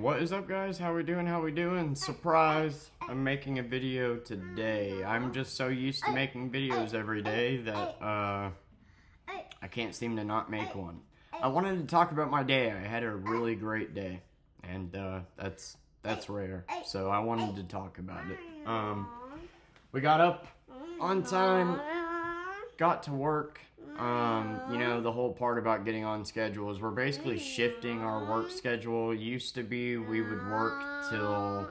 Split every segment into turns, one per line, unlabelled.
What is up, guys? How we doing? How we doing? Surprise! I'm making a video today. I'm just so used to making videos every day that I can't seem to not make one. I wanted to talk about my day. I had a really great day, and that's rare. So I wanted to talk about it. We got up on time, got to work. The whole part about getting on schedule is we're basically shifting our work schedule. It used to be we would work till,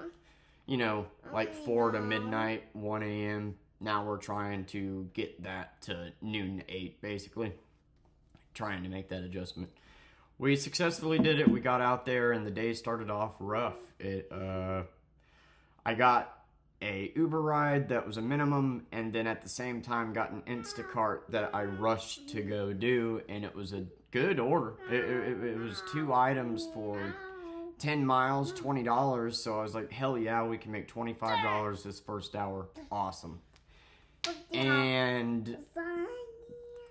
like 4 to midnight, 1 a.m. Now we're trying to get that to noon to 8, basically. Trying to make that adjustment. We successfully did it. We got out there and the day started off rough. I got a Uber ride that was a minimum, and then at the same time got an Instacart that I rushed to go do, and it was a good order. It was 2 items for 10 miles, $20, so I was like, hell yeah, we can make $25 this first hour. Awesome. And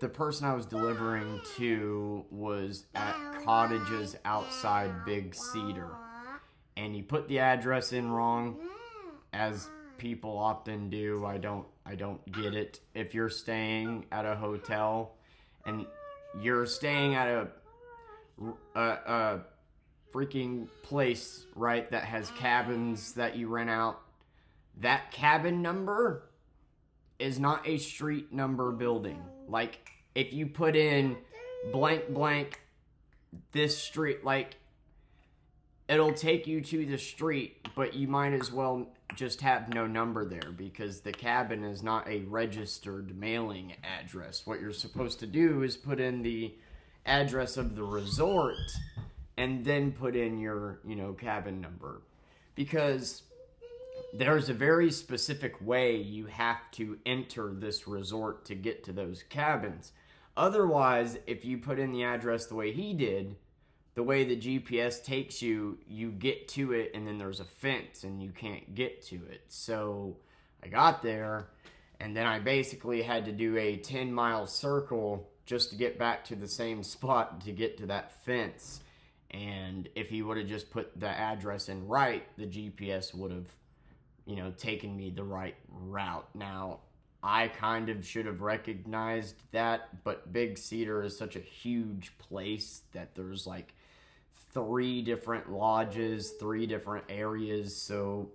the person I was delivering to was at Cottages outside Big Cedar, and he put the address in wrong, as people often do. I don't get it. If you're staying at a hotel and you're staying at a freaking place, right, that has cabins that you rent out, that cabin number is not a street number building. Like, if you put in blank blank this street, like, it'll take you to the street, but you might as well just have no number there because the cabin is not a registered mailing address. What you're supposed to do is put in the address of the resort and then put in your, cabin number. Because there's a very specific way you have to enter this resort to get to those cabins. Otherwise, if you put in the address the way he did, the way the GPS takes you, you get to it and then there's a fence and you can't get to it. So I got there and then I basically had to do a 10-mile circle just to get back to the same spot to get to that fence. And if he would have just put the address in right, the GPS would have, taken me the right route. Now, I kind of should have recognized that, but Big Cedar is such a huge place that there's like 3 different lodges, 3 different areas. So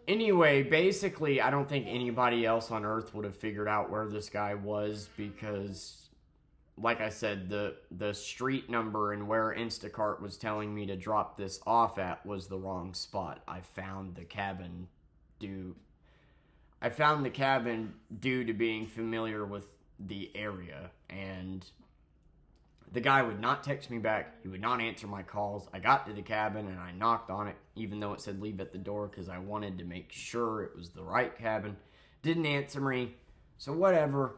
anyway, basically, I don't think anybody else on Earth would have figured out where this guy was because, like I said, the street number and where Instacart was telling me to drop this off at was the wrong spot. I found the cabin due to being familiar with the area, and the guy would not text me back. He would not answer my calls. I got to the cabin and I knocked on it, even though it said leave at the door, because I wanted to make sure it was the right cabin. Didn't answer me, so whatever.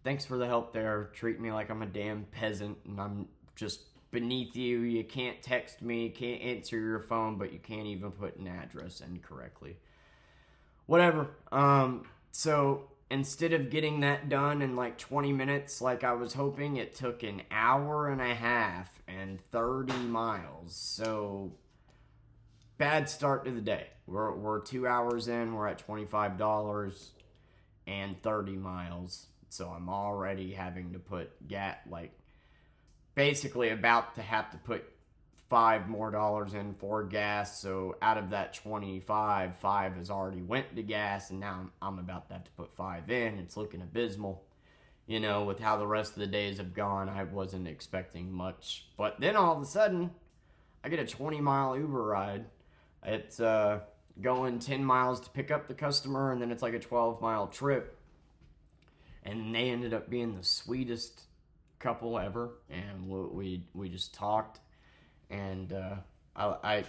Thanks for the help there. Treat me like I'm a damn peasant and I'm just beneath you. You can't text me, can't answer your phone, but you can't even put an address in correctly. Whatever. So instead of getting that done in like 20 minutes like I was hoping, it took an hour and a half and 30 miles. So bad start to the day. We're 2 hours in, we're at $25 and 30 miles. So I'm already having to put basically about to have to put $5 more in for gas. So out of that 25, 5 has already went to gas, and now I'm about to have to put 5 in. It's looking abysmal. With how the rest of the days have gone, I wasn't expecting much. But then all of a sudden, I get a 20-mile Uber ride. It's going 10 miles to pick up the customer, and then it's like a 12-mile trip. And they ended up being the sweetest couple ever, and we just talked. And I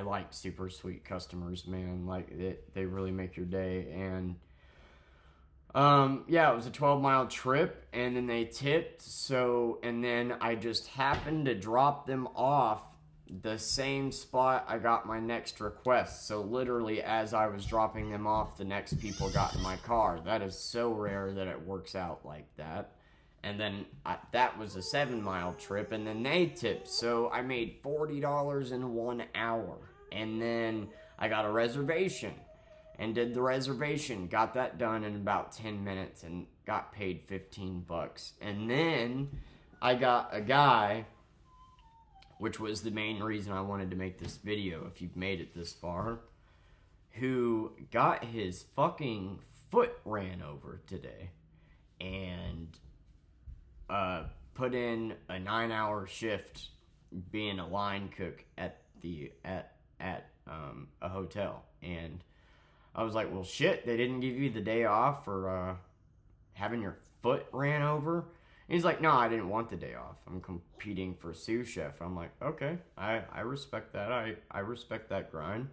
like super sweet customers, man. Like, they really make your day. And yeah, it was a 12-mile trip, and then they tipped. And then I just happened to drop them off the same spot I got my next request. So literally, as I was dropping them off, the next people got in my car. That is so rare that it works out like that. And then that was a 7-mile trip, and then they tipped. So I made $40 in 1 hour. And then I got a reservation and did the reservation. Got that done in about 10 minutes and got paid $15. And then I got a guy, which was the main reason I wanted to make this video, if you've made it this far, who got his fucking foot ran over today and put in a 9-hour shift being a line cook at a hotel. And I was like, well, shit, they didn't give you the day off for having your foot ran over? And he's like, no, I didn't want the day off. I'm competing for sous chef. I'm like, okay, I respect that. I respect that grind.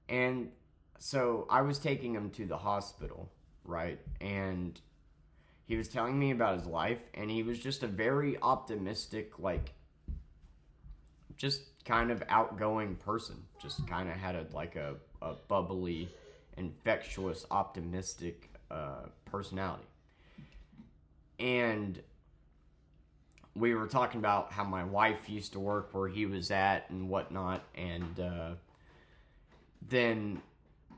And so I was taking him to the hospital, right? And he was telling me about his life, and he was just a very optimistic, like, just kind of outgoing person. Just kind of had a bubbly, infectious, optimistic personality. And we were talking about how my wife used to work where he was at and whatnot, and then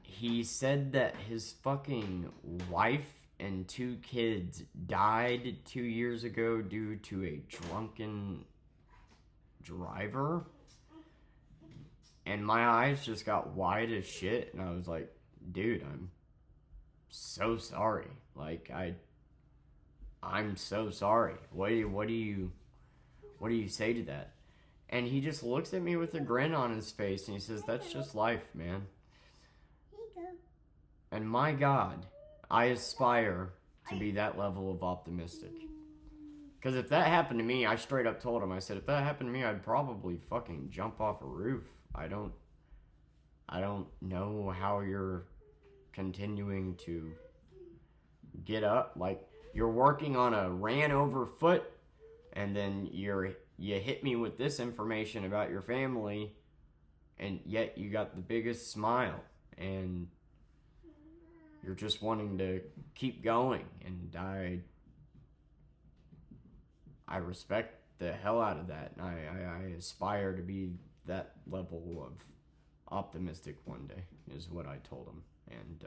he said that his fucking wife and 2 kids died 2 years ago due to a drunken driver. And my eyes just got wide as shit, and I was like, dude, I'm so sorry. Like, I'm so sorry. What do you say to that? And he just looks at me with a grin on his face, and he says, that's just life, man. And my God, I aspire to be that level of optimistic. Because if that happened to me, I straight up told him, I said, if that happened to me, I'd probably fucking jump off a roof. I don't know how you're continuing to get up. Like, you're working on a ran over foot, and then you hit me with this information about your family, and yet you got the biggest smile, and you're just wanting to keep going. And I respect the hell out of that, and I aspire to be that level of optimistic one day, is what I told him. And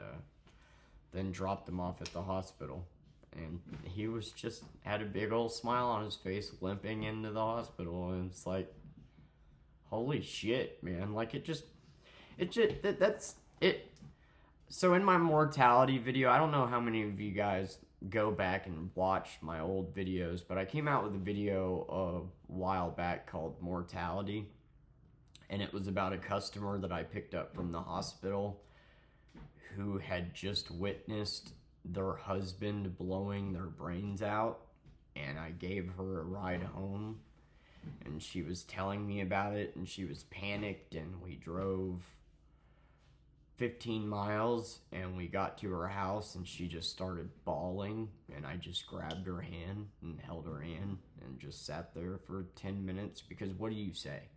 then dropped him off at the hospital, and he was just had a big old smile on his face, limping into the hospital. And it's like, holy shit, man. Like, that's it. So in my mortality video, I don't know how many of you guys go back and watch my old videos, but I came out with a video a while back called Mortality, and it was about a customer that I picked up from the hospital who had just witnessed their husband blowing their brains out, and I gave her a ride home, and she was telling me about it, and she was panicked, and we drove 15 miles, and we got to her house, and she just started bawling, and I just grabbed her hand and held her hand and just sat there for 10 minutes, because what do you say?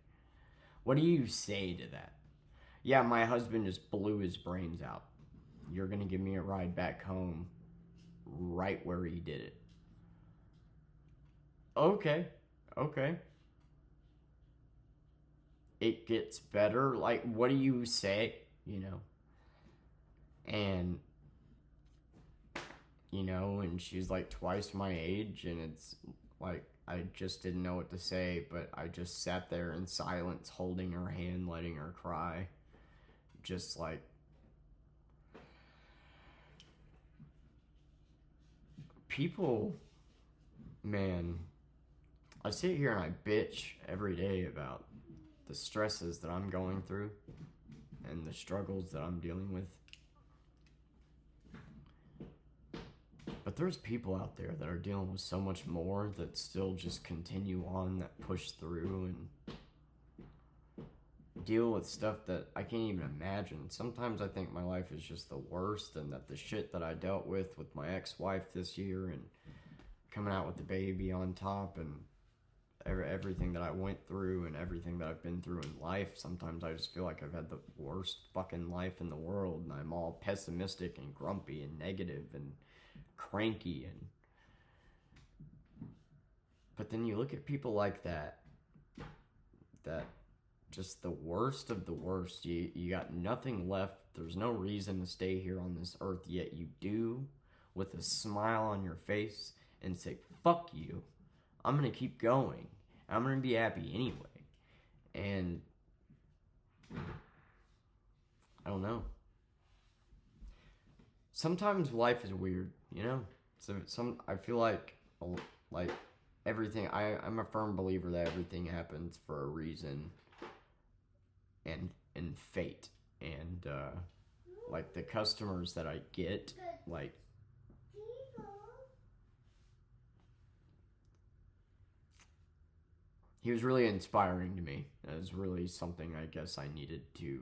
What do you say to that? Yeah, my husband just blew his brains out. You're gonna give me a ride back home right where he did it. Okay. It gets better. Like, what do you say? And and she's like twice my age, and it's like, I just didn't know what to say, but I just sat there in silence, holding her hand, letting her cry. Just like, people, man, I sit here and I bitch every day about the stresses that I'm going through and the struggles that I'm dealing with. But there's people out there that are dealing with so much more, that still just continue on, that push through and deal with stuff that I can't even imagine. Sometimes I think my life is just the worst, and that the shit that I dealt with my ex-wife this year, and coming out with the baby on top, and everything that I went through and everything that I've been through in life, sometimes I just feel like I've had the worst fucking life in the world, and I'm all pessimistic and grumpy and negative and cranky, and But then you look at people like that just the worst of the worst. You got nothing left. There's no reason to stay here on this earth, yet you do, with a smile on your face, and say, fuck you. I'm going to keep going. I'm going to be happy anyway. And I don't know. Sometimes life is weird, you know? So I feel like everything, I'm a firm believer that everything happens for a reason and fate. And like the customers that I get, like, he was really inspiring to me. It was really something I guess I needed to,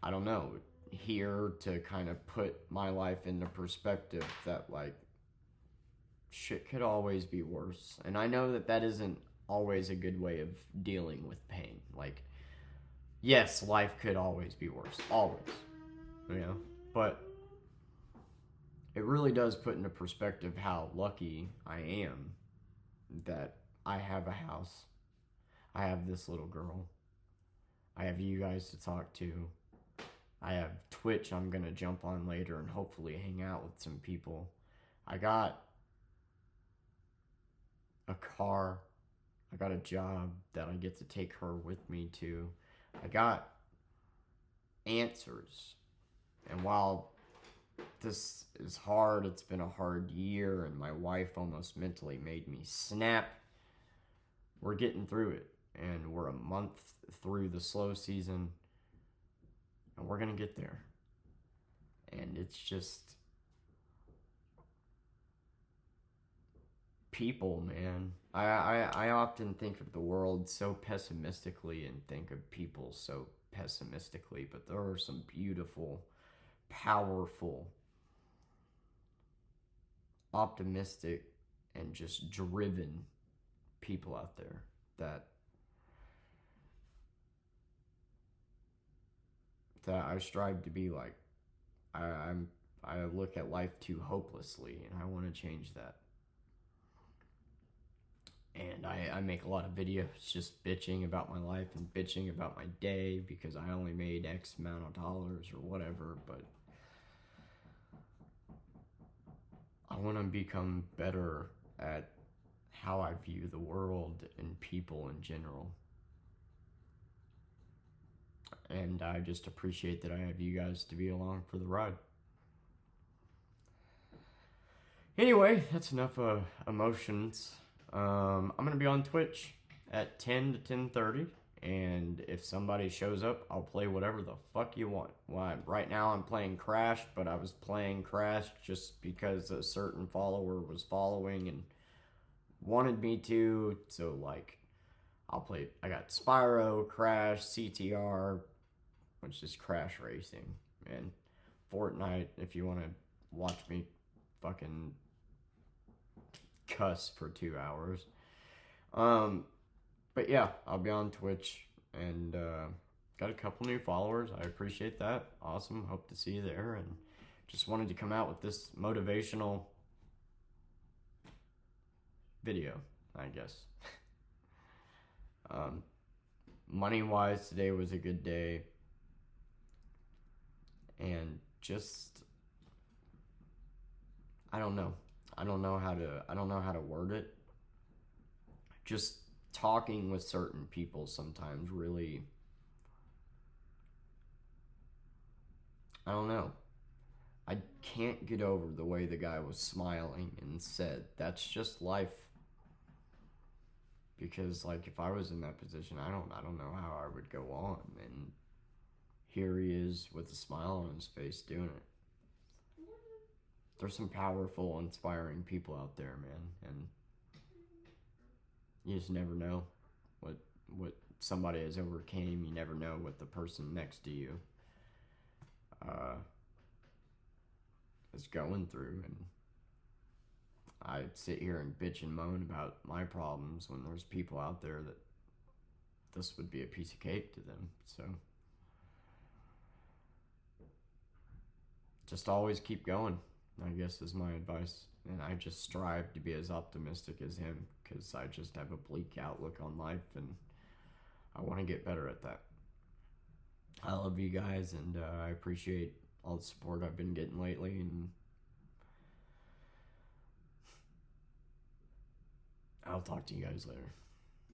I don't know, hear, to kind of put my life into perspective, that like shit could always be worse. And I know that isn't always a good way of dealing with pain. Like, yes, life could always be worse. Always. You know? But it really does put into perspective how lucky I am that I have a house. I have this little girl. I have you guys to talk to. I have Twitch I'm going to jump on later and hopefully hang out with some people. I got a car. I got a job that I get to take her with me to. I got answers. And while this is hard, it's been a hard year, and my wife almost mentally made me snap, we're getting through it. And we're a month through the slow season, and we're going to get there. And it's just people, man. I often think of the world so pessimistically and think of people so pessimistically, but there are some beautiful, powerful, optimistic, and just driven people out there that I strive to be like. I look at life too hopelessly, and I want to change that. And I make a lot of videos just bitching about my life and bitching about my day because I only made X amount of dollars or whatever, but I want to become better at how I view the world and people in general. And I just appreciate that I have you guys to be along for the ride. Anyway, that's enough emotions. I'm going to be on Twitch at 10 to 10:30, and if somebody shows up, I'll play whatever the fuck you want. Well, right now I'm playing Crash, but I was playing Crash just because a certain follower was following and wanted me to, so like, I'll play, I got Spyro, Crash, CTR, which is Crash Racing, and Fortnite if you want to watch me fucking cuss for 2 hours. But yeah, I'll be on Twitch, and got a couple new followers. I appreciate that. Awesome. Hope to see you there. And just wanted to come out with this motivational video, I guess. Money-wise, today was a good day. And just, I don't know how to word it. Just talking with certain people sometimes really, I don't know. I can't get over the way the guy was smiling and said, that's just life. Because like, if I was in that position, I don't know how I would go on. And here he is with a smile on his face doing it. There's some powerful, inspiring people out there, man, and you just never know what somebody has overcame. You never know what the person next to you is going through, and I sit here and bitch and moan about my problems when there's people out there that this would be a piece of cake to them. So just always keep going, I guess, is my advice. And I just strive to be as optimistic as him because I just have a bleak outlook on life and I want to get better at that. I love you guys, and I appreciate all the support I've been getting lately, and I'll talk to you guys later.